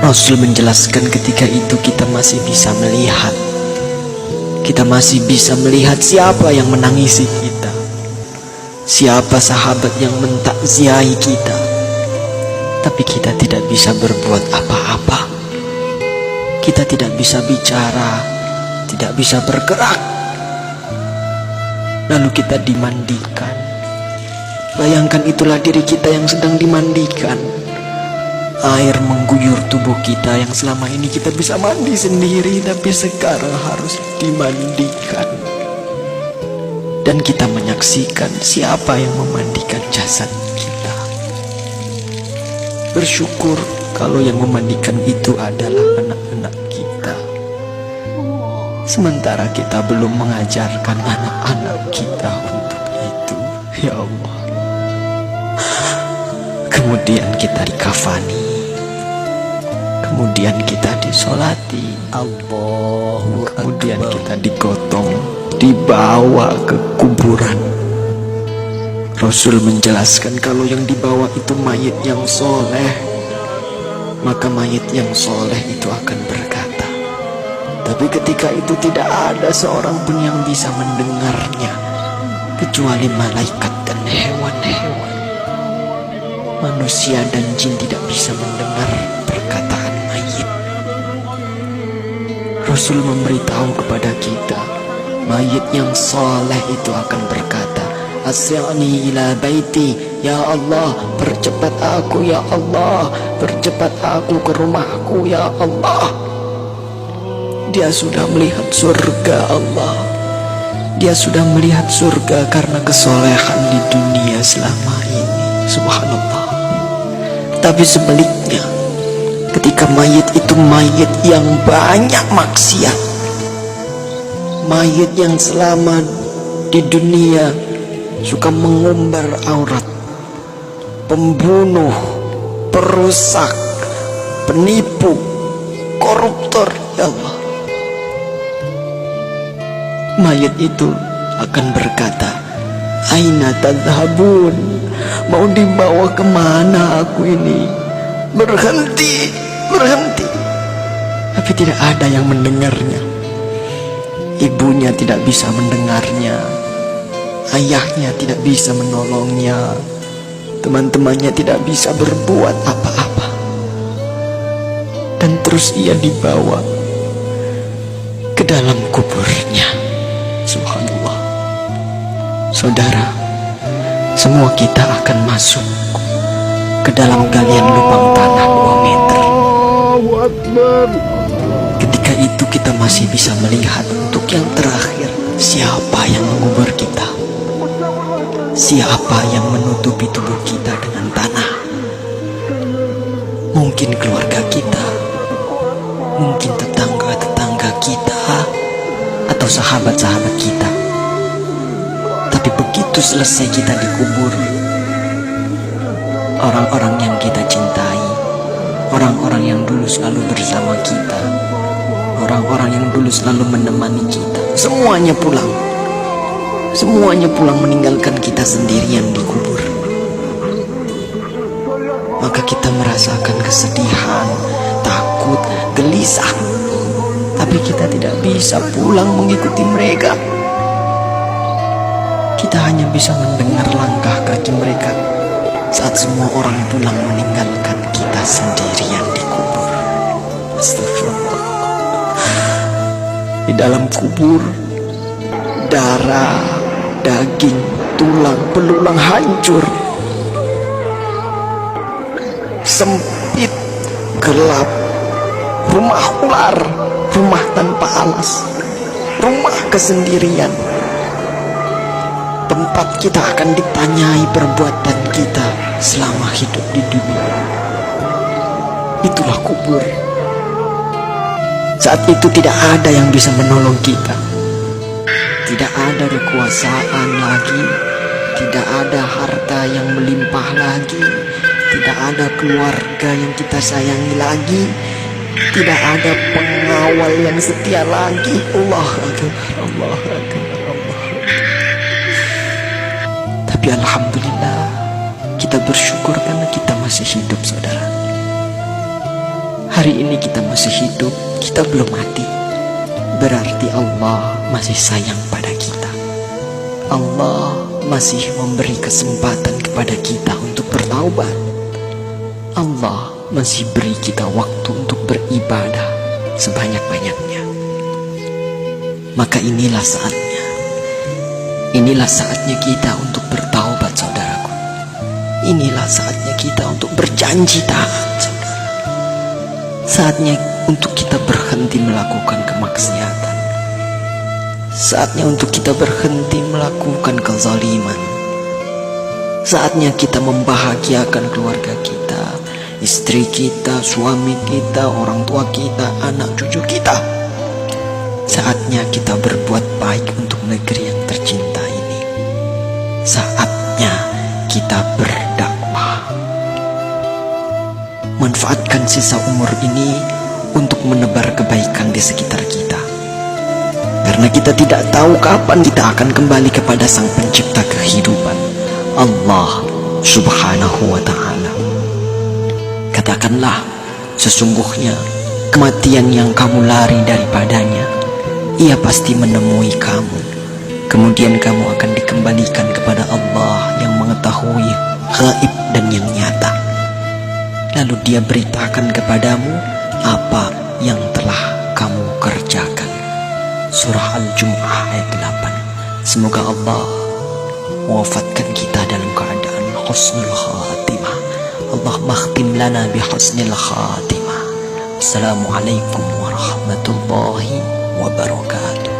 Rasul menjelaskan ketika itu kita masih bisa melihat. Kita masih bisa melihat siapa yang menangisi kita, siapa sahabat yang mentakziahi kita. Tapi kita tidak bisa berbuat apa-apa. Kita tidak bisa bicara, tidak bisa bergerak. Lalu kita dimandikan. Bayangkan itulah diri kita yang sedang dimandikan. Air mengguyur tubuh kita yang selama ini kita bisa mandi sendiri, tapi sekarang harus dimandikan. Dan kita menyaksikan siapa yang memandikan jasad kita. Bersyukur kalau yang memandikan itu adalah anak-anak kita. Sementara kita belum mengajarkan anak-anak kita untuk itu. Ya Allah. Kemudian kita dikafani, kemudian kita disolati, kemudian kita digotong, dibawa ke kuburan. Rasul menjelaskan kalau yang dibawa itu mayit yang soleh, maka mayit yang soleh itu akan berkata. Tapi ketika itu tidak ada seorang pun yang bisa mendengarnya, kecuali malaikat dan hewan-hewan. Manusia dan jin tidak bisa mendengar perkataan mayit. Rasul memberitahu kepada kita, mayit yang soleh itu akan berkata, Asri'ni ila baiti, ya Allah, percepat aku ya Allah, percepat aku ke rumahku ya Allah. Dia sudah melihat surga Allah. Dia sudah melihat surga karena kesolehan di dunia selama ini. Subhanallah. Tapi sebaliknya, ketika mayit itu mayit yang banyak maksiat, mayit yang selama di dunia suka mengumbar aurat, pembunuh, perusak, penipu, koruptor, ya Allah, mayit itu akan berkata, Aina tadhabun, mau dibawa kemana aku ini? Berhenti, berhenti. Tapi tidak ada yang mendengarnya. Ibunya tidak bisa mendengarnya, ayahnya tidak bisa menolongnya, teman-temannya tidak bisa berbuat apa-apa. Dan terus ia dibawa ke dalam kuburnya. Subhanallah. Saudara, semua kita akan masuk ke dalam galian lubang tanah 2 meter. Ketika itu kita masih bisa melihat untuk yang terakhir, siapa yang mengubur kita, siapa yang menutupi tubuh kita dengan tanah. Mungkin keluarga kita, mungkin tetangga-tetangga kita, atau sahabat-sahabat kita. Tapi begitu selesai kita dikubur, orang-orang yang kita cintai, orang-orang yang dulu selalu bersama kita, orang-orang yang dulu selalu menemani kita, semuanya pulang. Semuanya pulang meninggalkan kita sendirian di kubur. Maka kita merasakan kesedihan, takut, gelisah. Tapi kita tidak bisa pulang mengikuti mereka. Kita hanya bisa mendengar langkah kaki mereka saat semua orang pulang meninggalkan kita sendirian di kubur. Astagfirullah. Di dalam kubur, darah, daging, tulang, belulang hancur. Sempit, gelap, rumah ular, rumah tanpa alas, rumah kesendirian. Tempat kita akan ditanyai perbuatan kita selama hidup di dunia. Itulah kubur. Saat itu tidak ada yang bisa menolong kita. Tidak ada kekuasaan lagi, tidak ada harta yang melimpah lagi, tidak ada keluarga yang kita sayangi lagi, tidak ada pengawal yang setia lagi. Allah Akbar, Allah Akbar, Allah Akbar. Tapi alhamdulillah, kita bersyukur karena kita masih hidup, saudara. hari ini kita masih hidup, kita belum mati, berarti Allah masih sayang pada kita. Allah masih memberi kesempatan kepada kita untuk bertaubat. Allah masih beri kita waktu untuk beribadah sebanyak-banyaknya. Maka inilah saatnya. Inilah saatnya kita untuk bertaubat, saudaraku. Inilah saatnya kita untuk berjanji taat, saudara. Saatnya untuk kita berhenti melakukan kemaksiatan. Saatnya untuk kita berhenti melakukan kezaliman. Saatnya kita membahagiakan keluarga kita, istri kita, suami kita, orang tua kita, anak cucu kita. Saatnya kita berbuat baik untuk negeri yang tercinta ini. Saatnya kita berdakwah. Manfaatkan sisa umur ini untuk menebar kebaikan di sekitar kita. Karena kita tidak tahu kapan kita akan kembali kepada Sang Pencipta kehidupan, Allah Subhanahu wa ta'ala. Katakanlah, sesungguhnya kematian yang kamu lari daripadanya, ia pasti menemui kamu. Kemudian kamu akan dikembalikan kepada Allah yang mengetahui gaib dan yang nyata. Lalu Dia beritakan kepadamu apa yang telah kamu kerjakan. Surah Al-Jum'ah ayat 8. Semoga Allah mewafatkan kita dalam keadaan husnul khatimah. Allah makhtim lana bi husnil khatimah. Assalamualaikum warahmatullahi wabarakatuh.